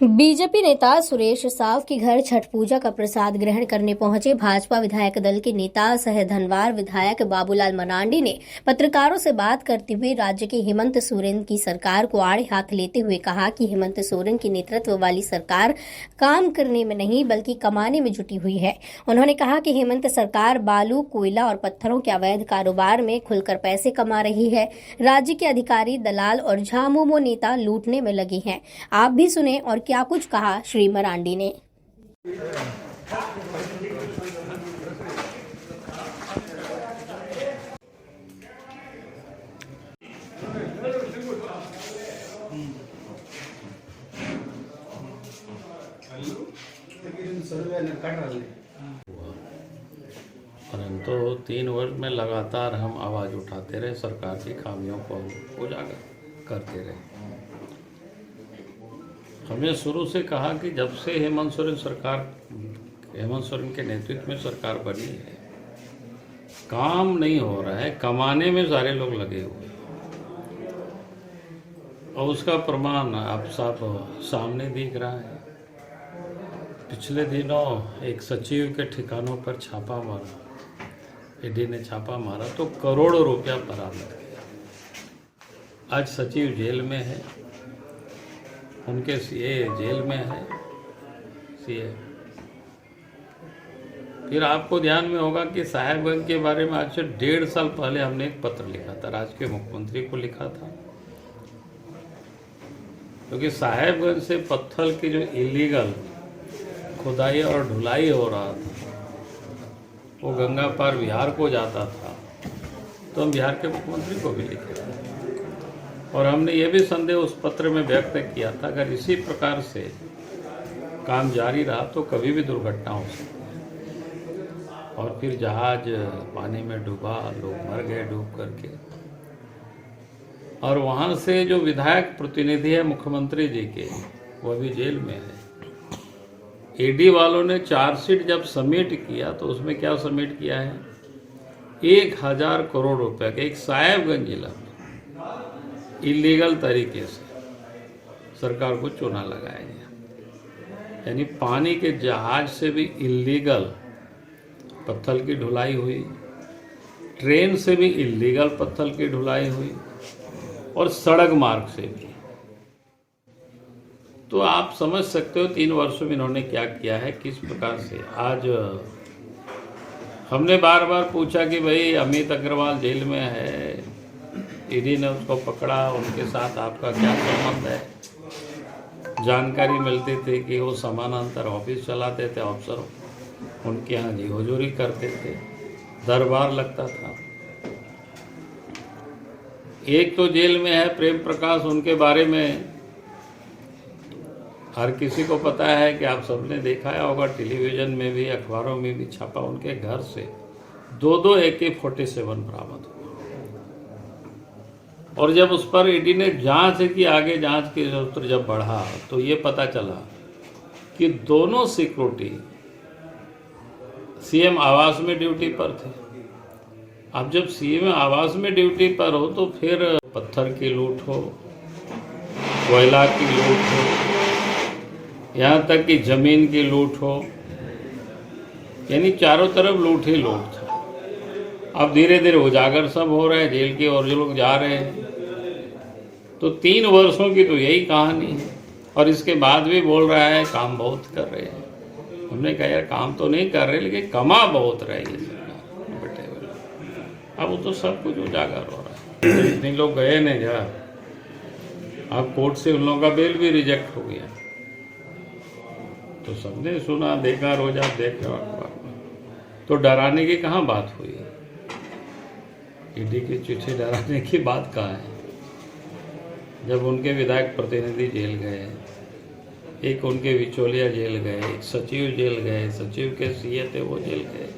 BJP नेता सुरेश साव के घर छठ पूजा का प्रसाद ग्रहण करने पहुंचे भाजपा विधायक दल के नेता सह धनवार विधायक बाबूलाल मरांडी ने पत्रकारों से बात करते हुए राज्य के हेमंत सोरेन की सरकार को आड़े हाथ लेते हुए कहा कि हेमंत सोरेन की नेतृत्व वाली सरकार काम करने में नहीं बल्कि कमाने में जुटी हुई है। उन्होंने कहा कि हेमंत सरकार बालू, कोयला और पत्थरों के अवैध कारोबार में खुलकर पैसे कमा रही है। राज्य के अधिकारी, दलाल और झामुमो नेता लूटने में लगे हैं। आप भी सुने और क्या कुछ कहा श्री मरांडी ने। परंतु 3 वर्ष में लगातार हम आवाज़ उठाते रहे, सरकार की खामियों को उजागर करते रहे। हमने शुरू से कहा कि जब से हेमंत सोरेन के नेतृत्व में सरकार बनी है, काम नहीं हो रहा है, कमाने में सारे लोग लगे हुए हैं। और उसका प्रमाण आप सब सामने दिख रहा है। पिछले दिनों एक सचिव के ठिकानों पर छापा मारा, ईडी ने छापा मारा तो करोड़ों रुपया बरामद किया। आज सचिव जेल में है, उनके सीए जेल में है। सीए फिर आपको ध्यान में होगा कि साहेबगंज के बारे में आज से 1.5 साल पहले हमने एक पत्र लिखा था, राज्य के मुख्यमंत्री को लिखा था, क्योंकि साहेबगंज से पत्थर की जो इलीगल खुदाई और ढुलाई हो रहा था वो गंगा पार बिहार को जाता था, तो हम बिहार के मुख्यमंत्री को भी लिखे थे और हमने ये भी संदेह उस पत्र में व्यक्त किया था, अगर इसी प्रकार से काम जारी रहा तो कभी भी दुर्घटना हो सकती है। और फिर जहाज पानी में डूबा, लोग मर गए डूब करके। और वहाँ से जो विधायक प्रतिनिधि है मुख्यमंत्री जी के, वो भी जेल में है। ईडी वालों ने चार्जशीट जब सबमिट किया तो उसमें क्या सबमिट किया है, 1000 करोड़ रुपए के एक साहेबगंज जिला में इलीगल तरीके से सरकार को चूना लगाया गया। यानी पानी के जहाज से भी इलीगल पत्थर की ढुलाई हुई, ट्रेन से भी इलीगल पत्थर की ढुलाई हुई और सड़क मार्ग से भी। तो आप समझ सकते हो 3 वर्षों में इन्होंने क्या किया है, किस प्रकार से। आज हमने बार बार पूछा कि भाई अमित अग्रवाल जेल में है, ईडी ने उसको पकड़ा, उनके साथ आपका क्या संबंध है। जानकारी मिलती थी कि वो समानांतर ऑफिस चलाते थे, अफसर उनके यहाँ जी हुजूरी करते थे, दरबार लगता था। एक तो जेल में है प्रेम प्रकाश, उनके बारे में हर किसी को पता है कि आप सबने देखा होगा, टेलीविजन में भी अखबारों में भी छपा। उनके घर से 2 AK-47 बरामद हुआ और जब उस पर ईडी ने जांच की, आगे जांच के सूत्र जब बढ़ा तो ये पता चला कि दोनों सिक्योरिटी सीएम आवास में ड्यूटी पर थे। अब जब सीएम आवास में ड्यूटी पर हो तो फिर पत्थर की लूट हो, कोयला की लूट हो, यहाँ तक कि जमीन की लूट हो, यानी चारों तरफ लूट ही लूट था। अब धीरे धीरे उजागर सब हो रहे हैं, जेल की ओर जो लोग जा रहे हैं। तो 3 वर्षों की तो यही कहानी है और इसके बाद भी बोल रहा है काम बहुत कर रहे हैं। हमने कहा यार काम तो नहीं कर रहे लेकिन कमा बहुत रहे हैं सरकार। अब वो तो सब कुछ उजागर हो रहा है। इतने लोग गए नहीं जा, अब कोर्ट से उन लोगों का बेल भी रिजेक्ट हो गया। तो सबने सुना, देखा, रोज आप देख रहे हो अखबार में। तो डराने की कहाँ बात हुई, ईडी की चिट्ठी डराने की बात कहाँ है। जब उनके विधायक प्रतिनिधि जेल गए, एक उनके बिचौलिया जेल गए, एक सचिव जेल गए, सचिव के सीए थे वो जेल गए,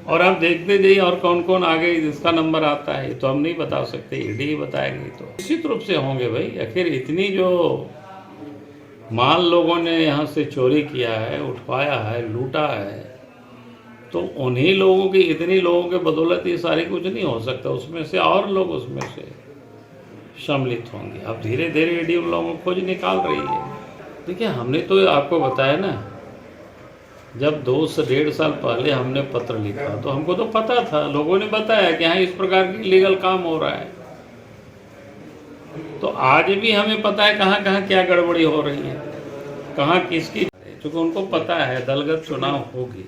और आप देखते जाइए और कौन कौन आगे जिसका नंबर आता है तो हम नहीं बता सकते, ईडी ही बताएगी। तो निश्चित रूप से होंगे भाई। आखिर इतनी जो माल लोगों ने यहाँ से चोरी किया है, उठवाया है, लूटा है, तो उन्हीं लोगों की, इतनी लोगों के बदौलत ये सारी कुछ नहीं हो सकता। उसमें से और लोग उसमें से सम्मिलित होंगे। अब धीरे धीरे ईडी उन लोगों को खोज निकाल रही है। देखिए, हमने तो आपको बताया ना, जब 2 से 1.5 साल पहले हमने पत्र लिखा तो हमको तो पता था, लोगों ने बताया कि हाँ इस प्रकार की लीगल काम हो रहा है। तो आज भी हमें पता है कहाँ कहाँ क्या गड़बड़ी हो रही है, कहाँ किसकी, क्योंकि उनको पता है दलगत चुनाव होगी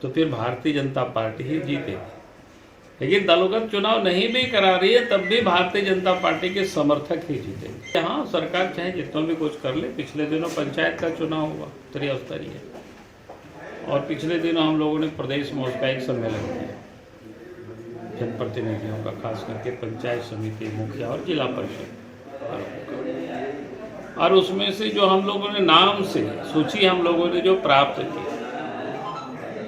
तो फिर भारतीय जनता पार्टी ही जीतेगी। लेकिन दलगत चुनाव नहीं भी करा रही है तब भी भारतीय जनता पार्टी के समर्थक ही जीतेंगे। हाँ, सरकार चाहे जितना भी कुछ कर ले। पिछले दिनों पंचायत का चुनाव हुआ त्रिस्तरीय, और पिछले दिनों हम लोगों ने प्रदेश में उसका एक सम्मेलन किया जनप्रतिनिधियों का, खास करके पंचायत समिति मुखिया और जिला परिषद, और उसमें से जो हम लोगों ने नाम से सूची हम लोगों ने जो प्राप्त की,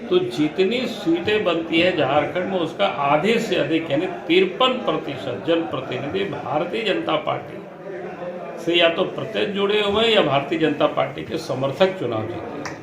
तो जितनी सीटें बनती है झारखंड में उसका आधे से अधिक यानी 53% जनप्रतिनिधि भारतीय जनता पार्टी से या तो प्रत्यक्ष जुड़े हुए या भारतीय जनता पार्टी के समर्थक चुनाव जीते।